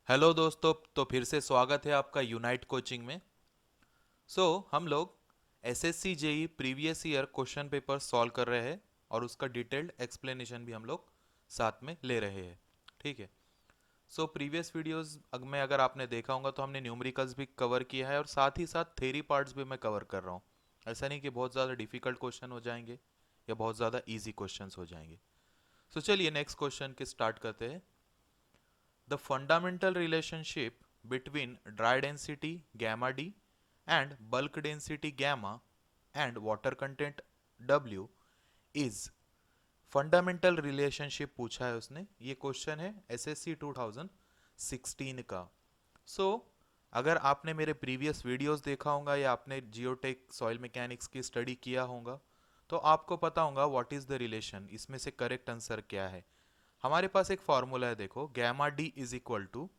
Hello दोस्तों, तो फिर से स्वागत है आपका यूनाइट कोचिंग में। हम लोग SSC JE previous year question paper solve कर रहे हैं और उसका डिटेल्ड एक्सप्लेनेशन भी हम लोग साथ में ले रहे हैं। ठीक है। प्रीवियस वीडियोस में अगर आपने देखा होगा तो हमने न्यूमेरिकल्स भी कवर किया है और साथ ही साथ थ्योरी पार्ट्स भी मैं कवर कर रहा हूँ। ऐसा नहीं कि बहुत ज़्यादा डिफिकल्ट क्वेश्चन हो जाएंगे या बहुत ज़्यादा ईजी क्वेश्चन हो जाएंगे। चलिए नेक्स्ट क्वेश्चन के स्टार्ट करते हैं। The fundamental relationship between dry density gamma d and bulk density gamma and water content W is fundamental relationship पूछा है उसने। ये क्वेश्चन है एसएससी 2016 का। अगर आपने मेरे प्रीवियस वीडियोस देखा होगा या आपने जियोटेक सॉइल मैकेनिक्स की स्टडी किया होगा तो आपको पता होगा व्हाट इज द रिलेशन, इसमें से करेक्ट आंसर क्या है। हमारे पास एक फॉर्मूला है, देखो, gamma D is equal to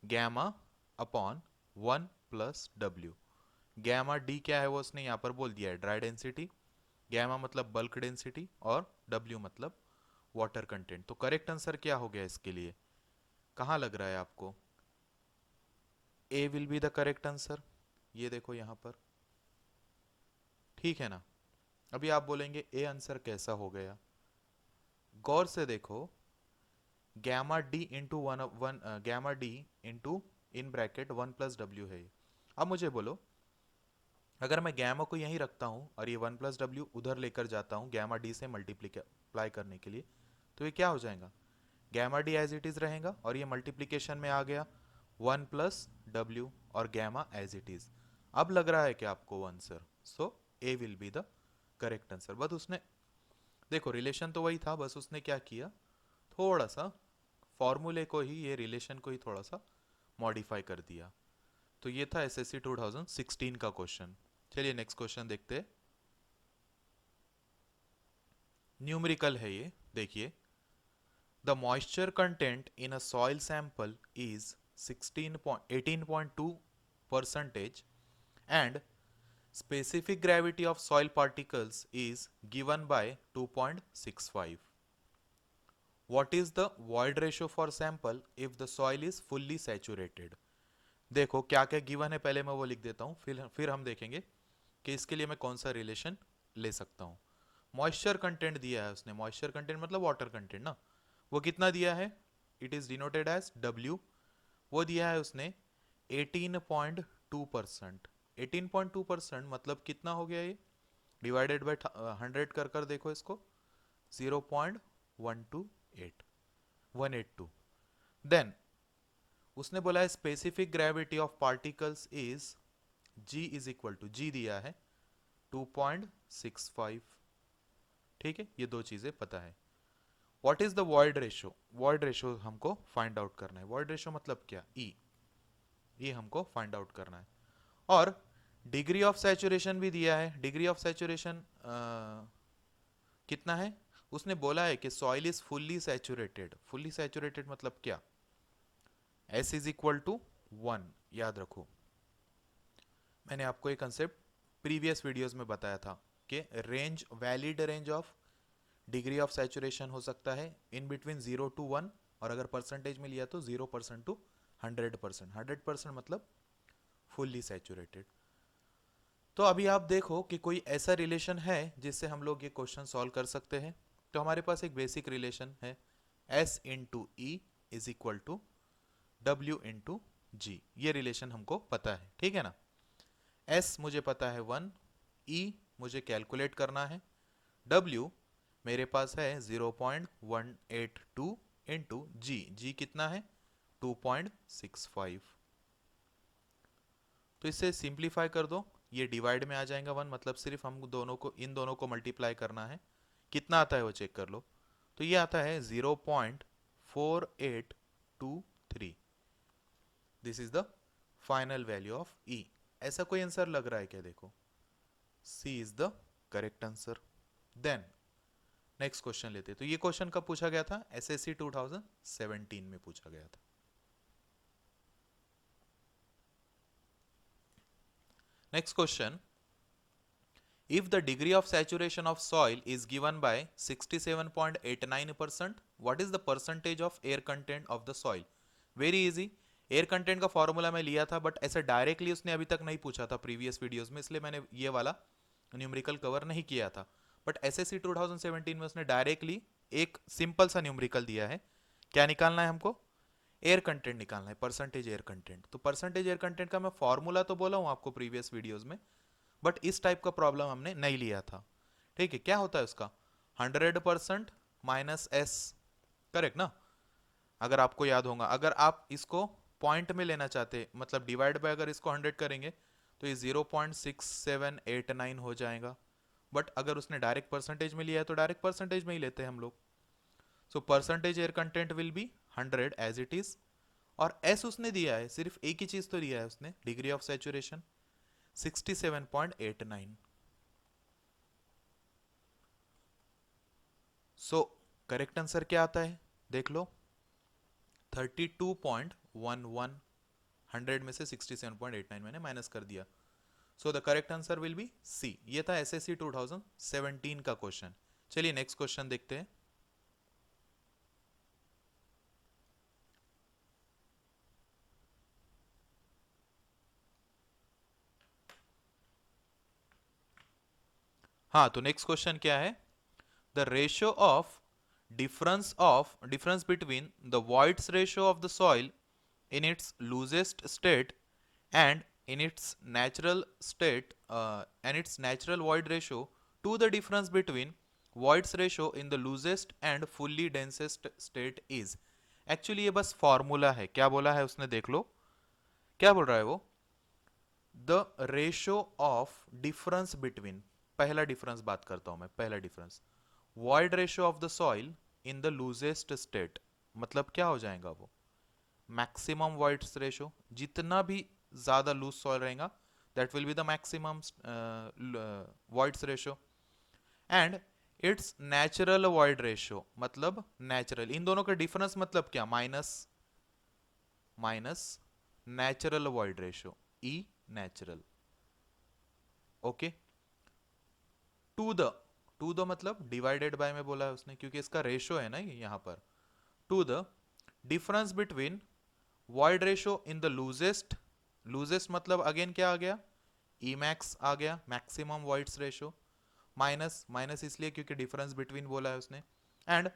gamma upon 1 + W। Gamma D क्या है वो उसने यहाँ पर बोल दिया है, ड्राई डेंसिटी। गैमा मतलब बल्क डेंसिटी और डब्ल्यू मतलब वाटर कंटेंट। तो करेक्ट आंसर क्या हो गया इसके लिए, कहाँ लग रहा है आपको? A will be the correct answer. ये देखो यहाँ पर, ठीक है ना। अभी आप बोलेंगे ए आंसर कैसा हो गया, गौर से देखो। Gamma D into one one gamma D into in bracket 1 + W है ये। अब मुझे बोलो, अगर मैं गैमा को यहीं रखता हूँ और ये 1 + W उधर लेकर जाता हूँ गैमा डी से मल्टीप्लाई करने के लिए, तो ये क्या हो जाएगा? Gamma D as it is रहेगा और ये मल्टीप्लीकेशन में आ गया 1 + W और गैमा एज इट इज। अब लग रहा है कि आपको answer, A will be the correct answer. बस उसने, देखो, रिलेशन तो वही था, बस उसने क्या किया, थोड़ा सा फॉर्मूले को ही, ये रिलेशन को ही थोड़ा सा मॉडिफाई कर दिया। तो ये था एसएससी 2016 का क्वेश्चन। चलिए नेक्स्ट क्वेश्चन देखते हैं। न्यूमेरिकल है ये, देखिए। The moisture content in a soil sample is 18.2 percentage and specific gravity of soil particles is given by 2.65. What is the void ratio for sample if the soil is fully saturated? देखो क्या क्या given है, पहले मैं वो लिख देता हूँ, फिर हम देखेंगे कि इसके लिए मैं कौन सा रिलेशन ले सकता हूँ। मॉइस्चर कंटेंट दिया है उसने, मॉइस्चर कंटेंट मतलब वाटर कंटेंट ना, वो कितना दिया है? It is denoted as W। वो दिया है उसने 18.2%। 18.2% मतलब कितना हो गया ये, डिवाइडेड बाई 100 कर कर देखो इसको, 0.128 देन उसने बोला है specific gravity of particles is G is equal to, G दिया है 2.65। ठीक है, ये दो चीजें पता है। What is the void ratio? Void ratio हमको फाइंड आउट करना है। वॉइड रेशियो मतलब क्या? ये हमको फाइंड आउट करना है। और डिग्री ऑफ सैचुरेशन भी दिया है। डिग्री ऑफ सैचुरेशन कितना है? उसने बोला है कि soil is fully saturated. Fully saturated मतलब क्या? S is equal to 1। याद रखो, मैंने आपको एक कंसेप्ट प्रीवियस वीडियोस में बताया था कि range, valid range of degree of saturation हो सकता है इन बिटवीन 0 to 1, और अगर परसेंटेज में लिया तो 0% टू 100%। 100% मतलब फुल्ली सैचुरेटेड। तो अभी आप देखो कि कोई ऐसा रिलेशन है जिससे हम लोग ये क्वेश्चन सॉल्व कर सकते हैं। तो हमारे पास एक बेसिक रिलेशन है, S into E is equal to W into G. ये रिलेशन हमको पता है, ठीक है ना। S मुझे पता है 1, E मुझे कैलकुलेट करना है, W मेरे पास है 0.182 इंटू जी। जी कितना है? 2.65। तो इसे सिंप्लीफाई कर दो, ये डिवाइड में आ जाएगा 1, मतलब सिर्फ हम दोनों को, इन दोनों को मल्टीप्लाई करना है। कितना आता है वो चेक कर लो। तो ये आता है 0.4823। This is the final value of E. ऐसा कोई आंसर लग रहा है क्या? देखो, C is the correct answer. Then next question लेते। तो ये क्वेश्चन कब पूछा गया था? एसएससी 2017 में पूछा गया था। Next question, if the degree of saturation of soil is given by 67.89%, what is the percentage of air content of the soil? Very easy, air content का फॉर्मूला मैं लिया था, बट ऐसे डायरेक्टली उसने अभी तक नहीं पूछा था प्रीवियस वीडियोस में, इसलिए मैंने ये वाला न्यूमेरिकल कवर नहीं किया था। बट एसएससी 2017 में उसने डायरेक्टली एक सिंपल सा न्यूमेरिकल दिया है। क्या निकालना है हमको? एयर कंटेंट निकालना है, परसेंटेज एयर कंटेंट। तो परसेंटेज एयर कंटेंट का मैं फॉर्मूला तो बोला हूँ आपको प्रीवियस वीडियोस में, बट इस टाइप का प्रॉब्लम हमने नहीं लिया था। ठीक है, क्या होता है उसका? 100% माइनस एस, करेक्ट ना? अगर आपको याद होगा, अगर आप इसको पॉइंट में लेना चाहते, मतलब डिवाइड बाय अगर इसको 100 करेंगे तो ये 0.6789 हो जाएगा। बट अगर उसने डायरेक्ट परसेंटेज में लिया है तो डायरेक्ट परसेंटेज में ही लेते हैं हम लोग। So percentage air content will be 100 as it is. और एस उसने दिया है, सिर्फ एक ही चीज तो दिया है उसने, degree of saturation 67.89। So correct answer क्या आता है देख लो, 32.11। 100 में से 67.89 मैंने माइनस कर दिया। So the correct answer will be C. ये था एसएससी 2017 का क्वेश्चन। चलिए नेक्स्ट क्वेश्चन देखते हैं। हाँ, तो नेक्स्ट क्वेश्चन क्या है? The ratio of difference between the voids ratio of the soil in its loosest state and in its natural state and its natural void ratio to the difference between voids ratio in the loosest and fully densest state is। Actually ये बस formula है। क्या बोला है उसने देख लो, क्या बोल रहा है वो? The ratio of difference between, पहला डिफरेंस बात करता हूं मैं, पहला difference void ratio of the soil in the loosest state, मतलब क्या हो जाएगा वो? मैक्सिमम वॉइड्स रेशो, जितना भी ज्यादा लूज सॉइल रहेगा that will be the maximum voids ratio. And it's natural void ratio, मतलब नेचुरल, इन दोनों का डिफरेंस मतलब क्या? Minus minus natural void ratio, E natural. Okay, to the मतलब डिवाइडेड बाय में बोला है उसने, क्योंकि इसका रेशो है ना ये यहां पर। To the difference between void ratio in the loosest, loosest मतलब अगेन क्या आ गया? ई मैक्स आ गया, maximum voids ratio. Minus minus इसलिए क्योंकि डिफरेंस बिटवीन बोला है उसने। And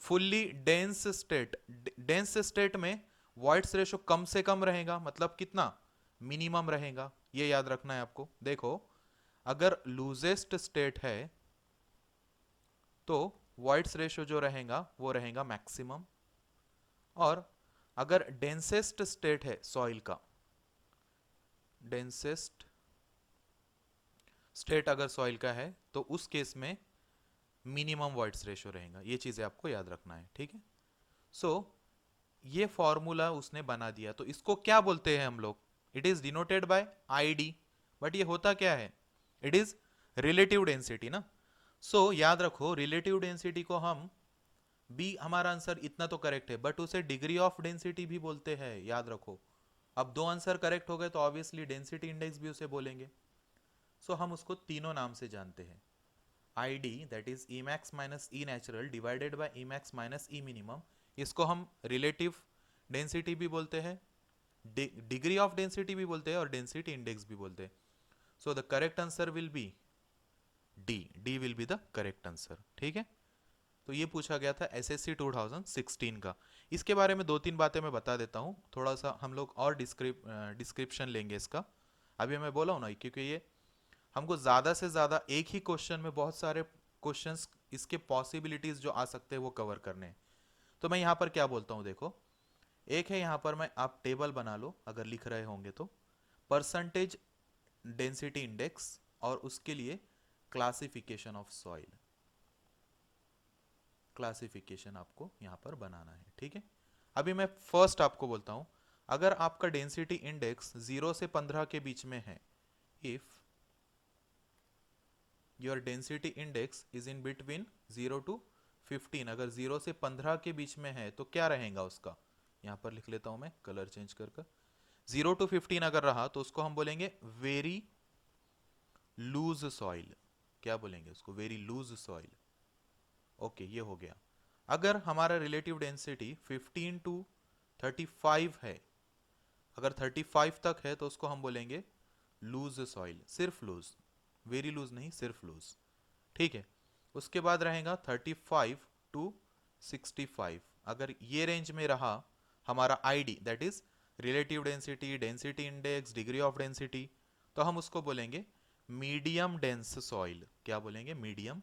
fully dense state, dense state में वॉइड्स रेशो कम से कम रहेगा, मतलब कितना? मिनिमम रहेगा। ये याद रखना है आपको। देखो, अगर लूजेस्ट स्टेट है तो वॉइड्स रेशो जो रहेगा वो रहेगा मैक्सिमम, और अगर डेंसेस्ट स्टेट है सॉइल का, डेंसेस्ट स्टेट अगर सॉइल का है तो उस केस में मिनिमम वॉइड्स रेशो रहेगा। ये चीजें आपको याद रखना है, ठीक है? सो ये फॉर्मूला उसने बना दिया, तो इसको क्या बोलते हैं हम लोग? It is denoted by ID. But ये होता क्या है? इट इज रिलेटिव डेंसिटी ना। सो याद रखो, रिलेटिव डेंसिटी को हम बी, हमारा आंसर इतना तो करेक्ट है, बट उसे डिग्री ऑफ डेंसिटी भी बोलते हैं, याद रखो। अब दो आंसर करेक्ट हो गए तो ऑब्वियसली डेंसिटी इंडेक्स भी उसे बोलेंगे। सो हम उसको तीनों नाम से जानते हैं। I D, that is E max minus E natural divided by E max minus E minimum, इसको हम रिलेटिव डेंसिटी भी बोलते हैं, डिग्री ऑफ डेंसिटी भी बोलते हैं, और डेंसिटी इंडेक्स भी बोलते हैं। सो the correct answer will B D, D will be the correct answer, ठीक है? तो ये पूछा गया था एसएससी 2016 का। इसके बारे में दो तीन बातें मैं बता देता हूँ, थोड़ा सा हम लोग और डिस्क्रिप्शन लेंगे इसका। अभी मैं बोला हूँ ना, क्योंकि ये हमको ज़्यादा से ज़्यादा एक ही क्वेश्चन में बहुत सारे क्वेश्चंस, इसके पॉसिबिलिटीज़ जो आ सकते हैं वो कवर करने हैं। तो मैं यहाँ पर क्या बोलता हूँ देखो, एक है यहाँ पर, मैं आप टेबल बना लो अगर लिख रहे होंगे तो, परसेंटेज डेंसिटी इंडेक्स, और उसके लिए क्लासिफिकेशन ऑफ सॉइल, क्लासिफिकेशन आपको यहां पर बनाना है, ठीक है? अभी मैं फर्स्ट आपको बोलता हूं, अगर आपका डेंसिटी इंडेक्स 0 से 15 के बीच में है, if your density index is in between 0 to 15, अगर 0 से 15 के बीच में है तो क्या रहेगा उसका? यहां पर लिख लेता हूं मैं कलर चेंज कर 0 टू 15 अगर रहा तो उसको हम बोलेंगे वेरी लूज सॉइल। क्या बोलेंगे उसको? Very loose soil. ओके, ये हो गया। अगर हमारा रिलेटिव डेंसिटी 15 टू 35 है अगर 35 तक है तो उसको हम बोलेंगे लूज सॉइल, सिर्फ लूज, वेरी लूज नहीं, सिर्फ लूज। ठीक है, उसके बाद रहेगा 35 to 65। अगर ये रेंज में रहा हमारा ID, that is relative density, density index, degree of density, तो हम उसको बोलेंगे मीडियम डेंस सॉइल। क्या बोलेंगे? Medium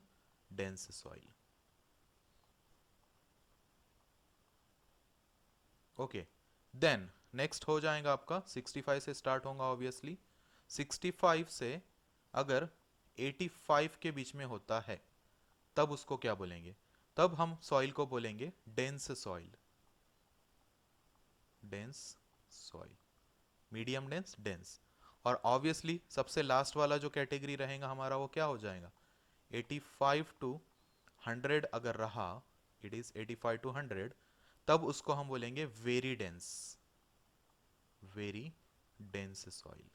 dense soil. Okay, then next हो जाएगा आपका 65 से स्टार्ट होगा ऑब्वियसली। 65 से अगर 85 के बीच में होता है तब उसको क्या बोलेंगे? तब हम सॉइल को बोलेंगे dense soil, dense soil, medium dense, dense. और ऑब्वियसली सबसे लास्ट वाला जो कैटेगरी रहेगा हमारा वो क्या हो जाएगा? 85 to 100 अगर रहा, इट इज 85 to 100, तब उसको हम बोलेंगे very dense, very dense soil.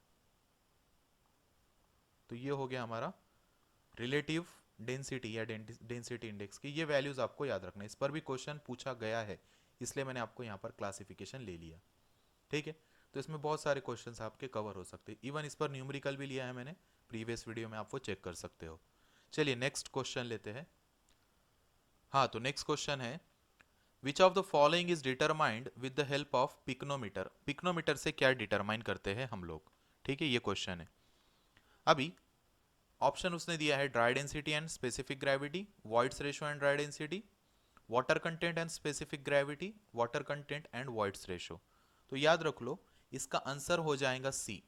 तो ये हो गया हमारा रिलेटिव डेंसिटी या डेंसिटी इंडेक्स की। ये वैल्यूज आपको याद रखना है, इस पर भी क्वेश्चन पूछा गया है, इसलिए मैंने आपको यहाँ पर क्लासिफिकेशन ले लिया। ठीक है, तो इसमें बहुत सारे क्वेश्चंस आपके कवर हो सकते हैं, इवन इस पर न्यूमेरिकल भी लिया है मैंने प्रीवियस वीडियो में, आप वो चेक कर सकते हो। चलिए नेक्स्ट क्वेश्चन लेते हैं। हाँ, तो नेक्स्ट क्वेश्चन है which of the following is determined with the help of pycnometer. Pycnometer से क्या डिटरमाइन करते हैं हम लोग? ठीक है, ये क्वेश्चन है। अभी ऑप्शन उसने दिया है dry density and specific gravity, voids ratio and dry density, water content and specific gravity, water content and voids ratio. तो याद रख लो, इसका आंसर हो जाएगा सी।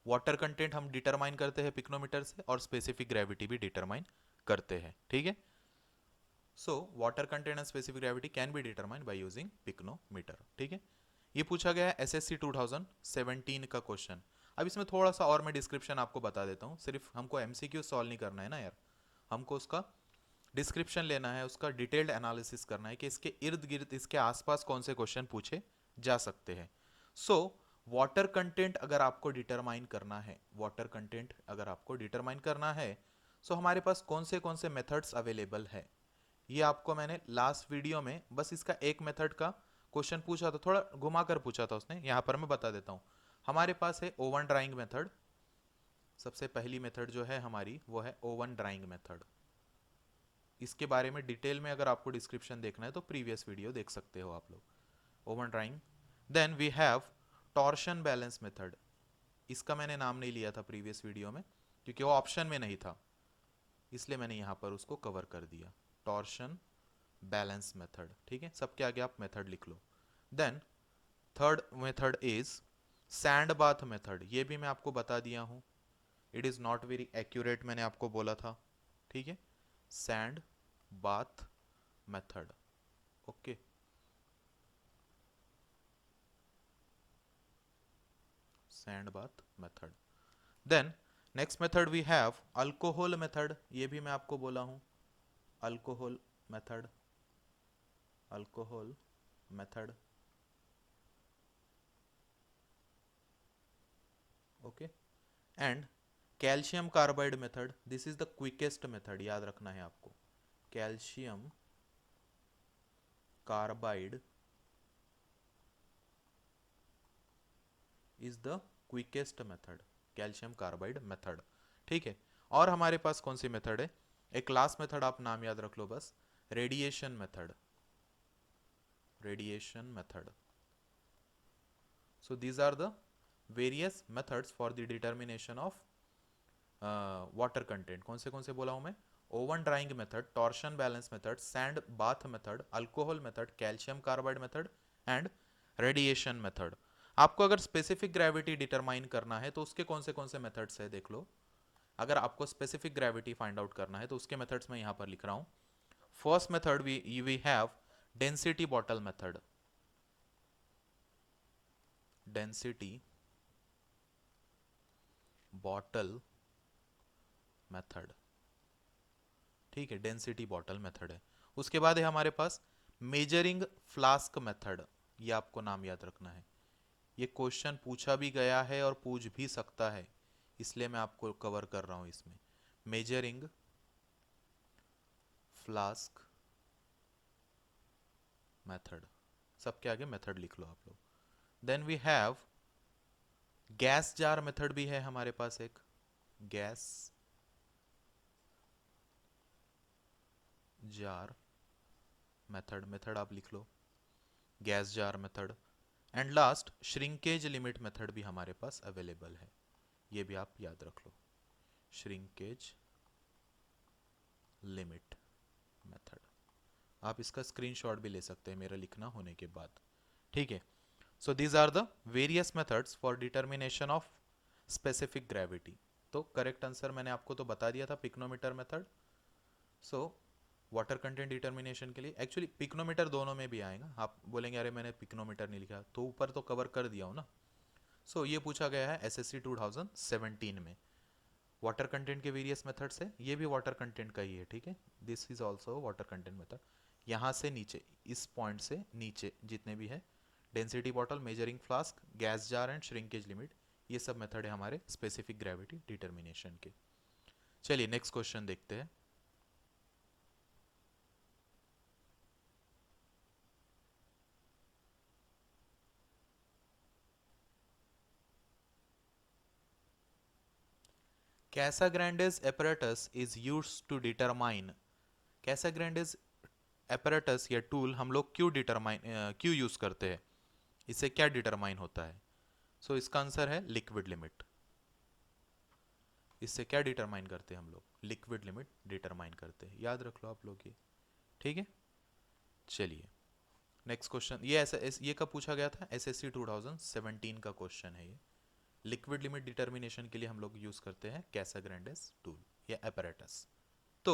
वाटर कंटेंट हम डिटरमाइन करते हैं पिक्नोमीटर से और स्पेसिफिक ग्रेविटी भी डिटरमाइन करते हैं। ठीक है, सो water content and specific gravity can be determined by using pycnometer. ठीक है, ये पूछा गया है एसएससी 2017 का क्वेश्चन। अब इसमें थोड़ा सा और मैं डिस्क्रिप्शन आपको बता देता हूँ, सिर्फ हमको एमसीक्यू सॉल्व नहीं करना है ना यार, हमको उसका डिस्क्रिप्शन लेना है, उसका डिटेल्ड एनालिसिस करना है कि इसके इर्द गिर्द, इसके आसपास कौन से क्वेश्चन पूछे जा सकते हैं। सो वाटर कंटेंट अगर आपको डिटरमाइन करना है, वाटर कंटेंट अगर आपको डिटरमाइन करना है, सो हमारे पास कौन से मेथड्स अवेलेबल है, ये आपको मैंने लास्ट वीडियो में बस इसका एक मेथड का क्वेश्चन पूछा था, थोड़ा घुमा कर पूछा था उसने, यहाँ पर मैं बता देता हूँ। हमारे पास है ओवन ड्राइंग मेथड, सबसे पहली मेथड जो है हमारी वो है ओवन ड्राइंग मेथड। इसके बारे में डिटेल में अगर आपको डिस्क्रिप्शन देखना है तो प्रीवियस वीडियो देख सकते हो आप लोग। Oven drying, then we have torsion balance method. इसका मैंने नाम नहीं लिया था प्रीवियस वीडियो में क्योंकि वो ऑप्शन में नहीं था, इसलिए मैंने यहाँ पर उसको कवर कर दिया, टॉर्शन बैलेंस मेथड। ठीक है, सबके आगे आप मेथड लिख लो। Then third method is sand bath method. ये भी मैं आपको बता दिया हूँ, it is not very accurate, मैंने आपको बोला था। ठीक है, sand bath method. Okay, sand bath method. Then next method we have alcohol method. ये भी मैं आपको बोला हूँ, alcohol method, alcohol method. Okay, and calcium carbide method, this is the quickest method, याद रखना है आपको। Calcium carbide is the quickest method, calcium carbide method. ठीक है, और हमारे पास कौन सी मेथड है? एक लास्ट मेथड आप नाम याद रख लो बस, radiation method, radiation method. So these are the various methods for the determination of water content. कौन से बोला हूं मैं? Oven drying method, torsion balance method, sand bath method, alcohol method, calcium carbide method and radiation method. आपको अगर specific gravity determine करना है तो उसके कौन से मेथड्स है देख लो। अगर आपको स्पेसिफिक ग्रेविटी फाइंड आउट करना है तो उसके मेथड्स मैं यहां पर लिख रहा हूं। First method we have density bottle method, density bottle method. ठीक है, डेंसिटी बॉटल मेथड है। उसके बाद है हमारे पास मेजरिंग फ्लास्क मेथड, ये आपको नाम याद रखना है, ये क्वेश्चन पूछा भी गया है और पूछ भी सकता है, इसलिए मैं आपको कवर कर रहा हूं इसमें। मेजरिंग फ्लास्क मेथड, सबके आगे मेथड लिख लो आप लोग। Then we have gas jar method भी है हमारे पास एक, गैस जार मेथड, मेथड आप लिख लो gas jar method. And last shrinkage limit method भी हमारे पास अवेलेबल है, ये भी आप याद रख लो, श्रिंकेज लिमिट मेथड। आप इसका स्क्रीनशॉट भी ले सकते हैं मेरा लिखना होने के बाद, ठीक है। So these are the various methods for determination of specific gravity. तो करेक्ट आंसर मैंने आपको तो बता दिया था, pycnometer method. So water content determination के लिए एक्चुअली पिक्नोमीटर दोनों में भी आएगा। आप बोलेंगे अरे मैंने पिक्नोमीटर नहीं लिखा, तो ऊपर तो कवर कर दिया हूँ ना। सो ये पूछा गया है एसएससी 2017 में। वाटर कंटेंट के वेरियस मेथड से, ये भी वाटर कंटेंट का ही है, ठीक है। This is also water content method. यहाँ से नीचे, इस पॉइंट से नीचे जितने भी है, density bottle, measuring flask, gas jar and shrinkage limit, ये सब मेथड है हमारे स्पेसिफिक ग्रेविटी डिटर्मिनेशन के। चलिए नेक्स्ट क्वेश्चन देखते हैं। Casagrande's apparatus is used to determine, Casagrande's apparatus या टूल हम लोग क्यों डिटरमाइन क्यों यूज करते हैं, इससे क्या डिटरमाइन होता है। सो इसका आंसर है लिक्विड लिमिट। इससे क्या डिटरमाइन करते हैं हम लोग, लिक्विड लिमिट डिटरमाइन करते हैं, याद रख लो आप लोग ये, ठीक है। चलिए नेक्स्ट क्वेश्चन, ये ऐसा ये कब पूछा गया था, एसएससी 2017 का क्वेश्चन है ये। लिक्विड लिमिट डिटर्मिनेशन के लिए हम लोग यूज करते हैं कैसाग्रैंडेस टूल या apparatus। तो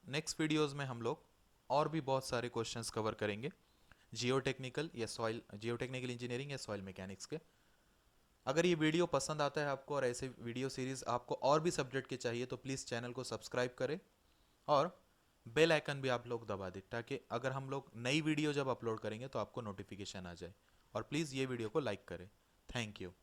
नेक्स्ट वीडियोस में हम लोग और भी बहुत सारे क्वेश्चंस कवर करेंगे, जियोटेक्निकल या सॉइल, जियोटेक्निकल इंजीनियरिंग या सॉइल मैकेनिक्स के। अगर ये वीडियो पसंद आता है आपको और ऐसे वीडियो सीरीज आपको और भी सब्जेक्ट के चाहिए तो प्लीज़ चैनल को सब्सक्राइब करें और बेल आइकन भी आप लोग दबा दें, ताकि अगर हम लोग नई वीडियो जब अपलोड करेंगे तो आपको नोटिफिकेशन आ जाए। और प्लीज़ ये वीडियो को लाइक करें। Thank you.